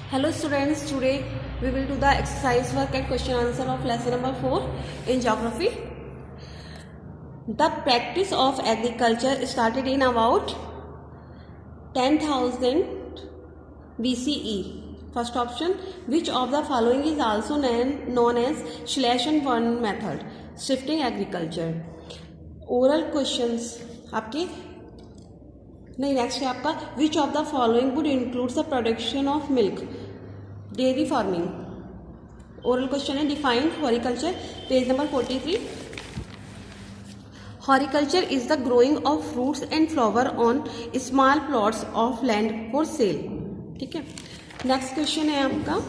Hello students, today we will do the exercise work and question answer of lesson number 4 in geography. The practice of agriculture started in about 10,000 BCE. First option, which of the following is also known as slash and burn method? Shifting agriculture. Oral questions आपके नहीं, next है आपका which of the following would includes the production of milk? Dairy farming. Oral question है defined horticulture, page number 43। Horticulture is the growing of fruits and flower on small plots of land for sale. ठीक है, next question है आपका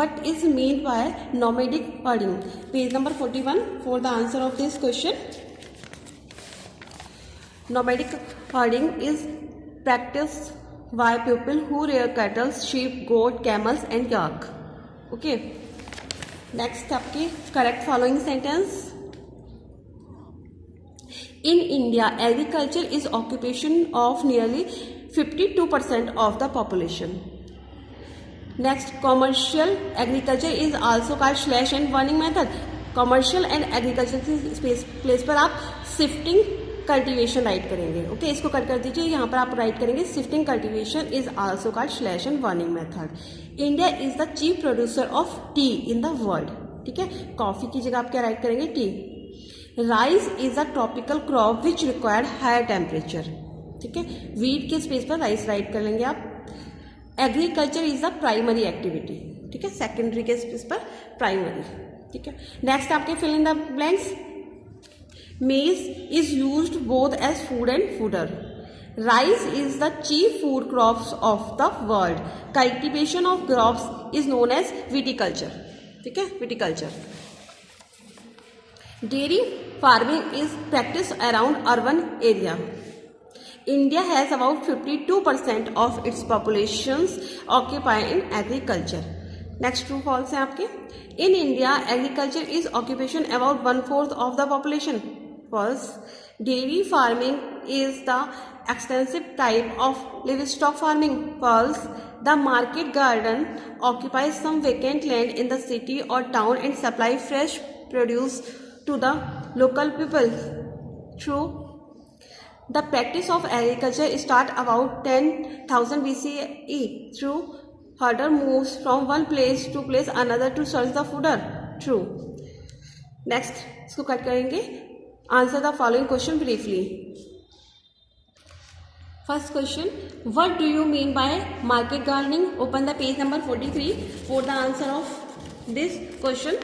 what is mean by nomadic herding? Page number 41 for the answer of this question. Nomadic herding is practiced by people who rear cattle, sheep, goat, camels and yak. Okay. Next आपकी correct following sentence. In India, agriculture is occupation of nearly 52% of the population. Next, commercial agriculture is also called slash and burning method. Commercial and agriculture की place पर आप shifting cultivation write करेंगे। Okay, इसको cut कर दीजिए, यहाँ पर आप राइट करेंगे shifting cultivation is also called slash and burning method. India is the chief producer of tea in the world. ठीक है, कॉफी की जगह आप क्या राइट करेंगे? Tea. Rice is a tropical crop which required higher temperature. ठीक है, wheat के स्पेस पर राइस राइट कर लेंगे आप। Agriculture is the primary activity. ठीक है, सेकेंडरी के स्पेस पर प्राइमरी। ठीक है, नेक्स्ट आपके fill in the blanks. Maize is used both as food and fodder. Rice is the chief food crops of the world. Cultivation of crops is known as viticulture. ठीक है, viticulture. Dairy farming is practiced around urban area. India has about 52% of its populations occupied in agriculture. Next true false है आपके। In India, agriculture is occupation about 1/4 of the population. False. Dairy farming is the extensive type of livestock farming. False. The market garden occupies some vacant land in the city or town and supply fresh produce to the local people. True. The practice of agriculture start about 10,000 BCE. True. Herder moves from one place to place another to search the fodder. True. Next, इसको cut करेंगे। Answer the following question briefly. First question, what do you mean by market gardening? Open the page number 43 for the answer of this question.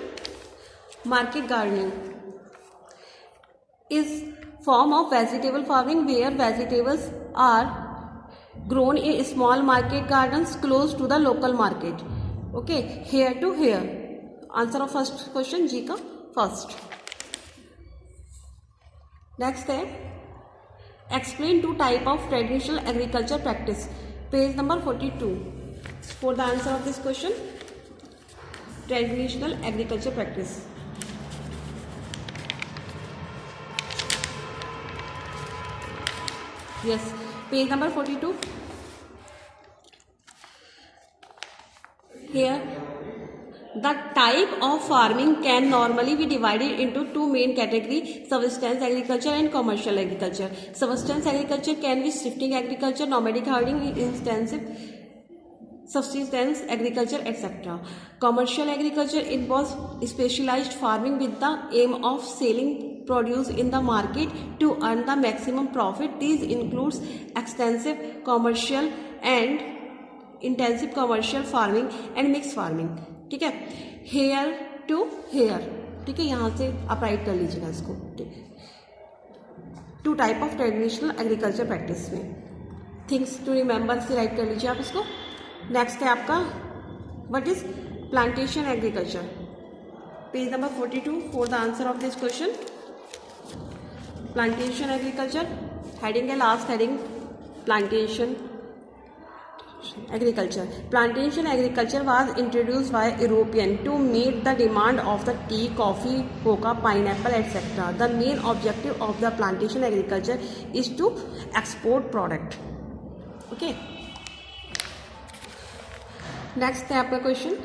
Market gardening is form of vegetable farming where vegetables are grown in small market gardens close to the local market. Okay, here to here. Answer of first question G का first. Next है explain two type of traditional agriculture practice, page number 42 for the answer of this question. Traditional agriculture practice, yes, page number 42। Here the type of farming can normally be divided into two main categories: subsistence agriculture and commercial agriculture. Subsistence agriculture can be shifting agriculture, nomadic herding, intensive subsistence agriculture, etc. Commercial agriculture involves specialized farming with the aim of selling produce in the market to earn the maximum profit. These includes extensive commercial and intensive commercial farming and mixed farming. ठीक है, hair to hair. ठीक है, यहाँ से आप right कर लीजिएगा इसको। ठीक है, two type of traditional agriculture practice में थिंग्स टू रिमेंबर से राइट कर लीजिए आप इसको। नेक्स्ट है आपका what is plantation agriculture, page number 42 for the answer of this question. Plantation agriculture heading है, last heading plantation agriculture. Plantation agriculture was introduced by Europeans to meet the demand of the tea, coffee, cocoa, pineapple, etc. The main objective of the plantation agriculture is to export product. Okay. Next है आपका question,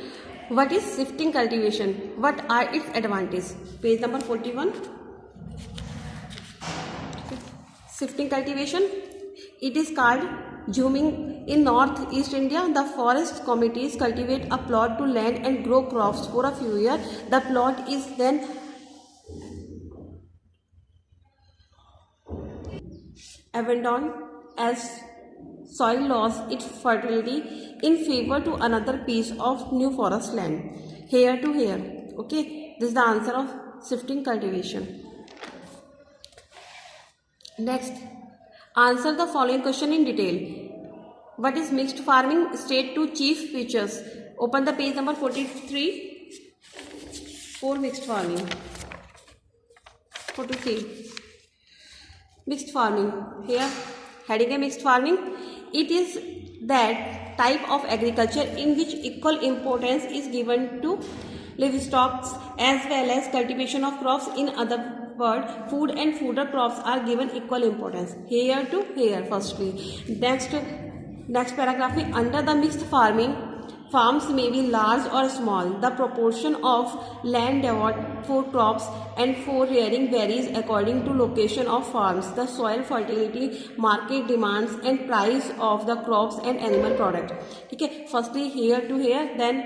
what is shifting cultivation, what are its advantage, page number 41. Shifting cultivation, it is called zooming. In northeast India, the forest committees cultivate a plot to land and grow crops for a few years. The plot is then abandoned as soil lost its fertility in favor to another piece of new forest land. Here to here. Okay, this is the answer of shifting cultivation. Next, answer the following question in detail. What is mixed farming? State two chief features. Open the page number 43 for mixed farming. 43. Mixed farming. Here, heading a mixed farming. It is that type of agriculture in which equal importance is given to livestock as well as cultivation of crops. In other words, food and fooder crops are given equal importance. Here to here. Firstly, next paragraph. Under the mixed farming, farms may be large or small. The proportion of land devoted for crops and for rearing varies according to location of farms, the soil fertility, market demands and price of the crops and animal product. ठीक है, firstly here to here, then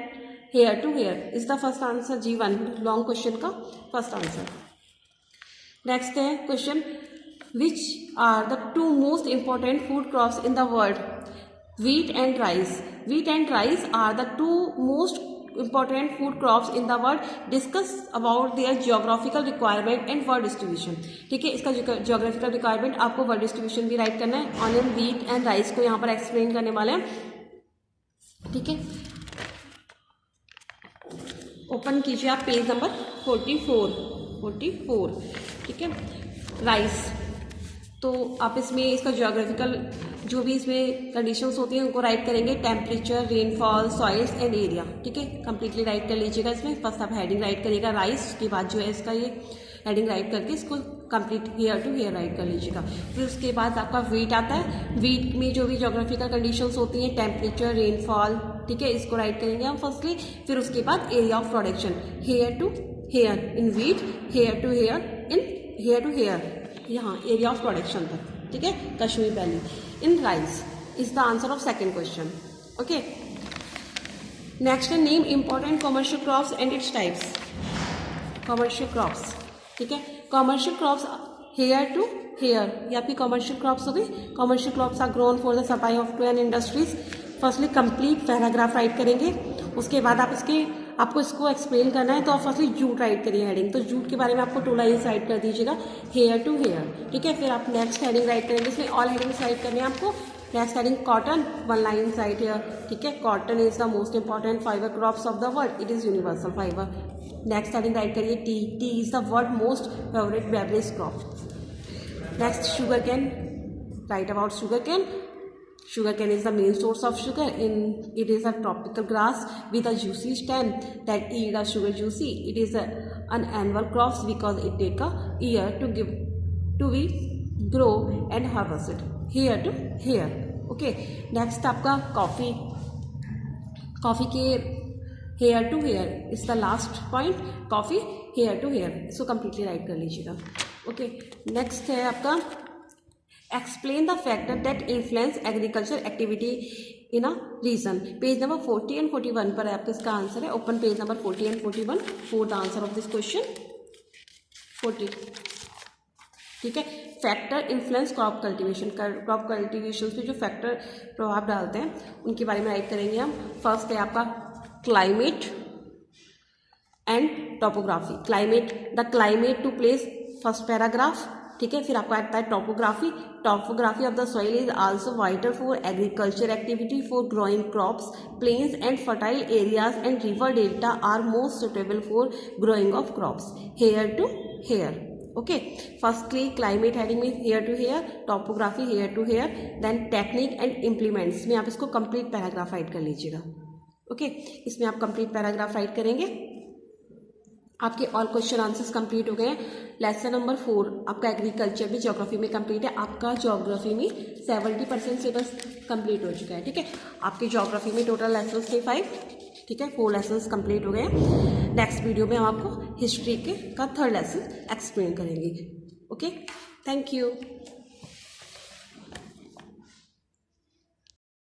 here to here is the first answer. G1 long question का first answer. Next है question, which are the two most important food crops in the world? Wheat and rice. Wheat and rice are the two most important food crops in the world. Discuss about their geographical requirement and word distribution. ठीक है, इसका geographical requirement आपको word distribution भी right करना है. Onion, wheat and rice को यहाँ पर एक्सप्लेन करने वाले हैं. ठीक है, ओपन कीजिए आप पेज नंबर 44. ठीक है, राइस. तो आप इसमें इसका ज्योग्राफिकल जो भी इसमें कंडीशंस होती हैं उनको राइट करेंगे. Temperature, rainfall, soils and area. ठीक है, कंप्लीटली राइट कर लीजिएगा. इसमें फर्स्ट आप हेडिंग राइट करिएगा राइस, उसके बाद जो है इसका ये हेडिंग राइट करके इसको complete here to here write कर लीजिएगा. फिर उसके बाद आपका वीट आता है. वीट में जो भी ज्योग्राफिकल कंडीशंस होती हैं, टेम्परेचर, रेनफॉल, ठीक है, इसको राइट करेंगे हम फर्स्टली. फिर उसके बाद area of production, here to here in wheat, here to here यहाँ एरिया ऑफ प्रोडक्शन तक. ठीक है, Kashmir valley. In rice is the answer of second question. Okay, next है name important commercial crops and its types. Commercial crops. ठीक है, commercial crops here to here, ये आपकी commercial crops हो गई. Commercial crops are grown for the supply of to an industries. Firstly complete paragraph right करेंगे. उसके बाद आपको इसको एक्सप्लेन करना है तो आप फर्स्टली जूट राइट करिए हेडिंग. तो जूट के बारे में आपको 2 लाइन्स राइट कर दीजिएगा, हेयर टू हेयर. ठीक है, फिर आप नेक्स्ट हेडिंग राइट करेंगे. इसमें ऑल हेडिंग्स राइट करने हैं आपको. Next heading cotton, 1 line write here. ठीक है, cotton is the most important fibre crops of the world. It is universal fibre. Next heading write करिए tea. Tea is the world most favourite beverage crop. Next sugarcane, write about sugarcane. Sugarcane is the main source of sugar. It is a tropical grass with a juicy stem that yield a sugar juicy. It is an annual crop because it take a year to be grow and harvested. Here to here. Okay. Next आपका coffee. Coffee के here to here is the last point. Coffee here to here. इसको completely write कर लीजिएगा. Okay. Next है आपका explain the factor that influence agriculture activity in a region. Page number 40 and 41 पर आपका इसका आंसर है. Open page number 40 and 41 for the answer of this question. 40. ठीक है, factor influence crop cultivation. Crop cultivation पे जो फैक्टर प्रभाव डालते हैं उनके बारे में राइट करेंगे हम. फर्स्ट है आपका climate and topography. The climate to place, first paragraph. ठीक है, फिर आपको आता है topography. Topography of the soil is also vital for agriculture activity for growing crops. Plains and fertile areas and river delta are most suitable for growing of crops. Here to here. Okay, firstly climate heading में here to here, topography here to here, then technique and implements में आप इसको complete paragraph right कर लीजिएगा. Okay, इसमें आप complete paragraph right करेंगे. आपके ऑल क्वेश्चन आंसर्स कंप्लीट हो गए हैं। लेसन नंबर 4 आपका एग्रीकल्चर में ज्योग्राफी में कंप्लीट है। आपका ज्योग्राफी में 70% सिलेबस कंप्लीट हो चुका है। ठीक है, आपके ज्योग्राफी में टोटल लेसन्स थे 5। ठीक है, 4 लेसन्स कंप्लीट हो गए हैं। नेक्स्ट वीडियो में हम आपको हिस्ट्री का 3rd लेसन एक्सप्लेन करेंगे। Okay, thank you.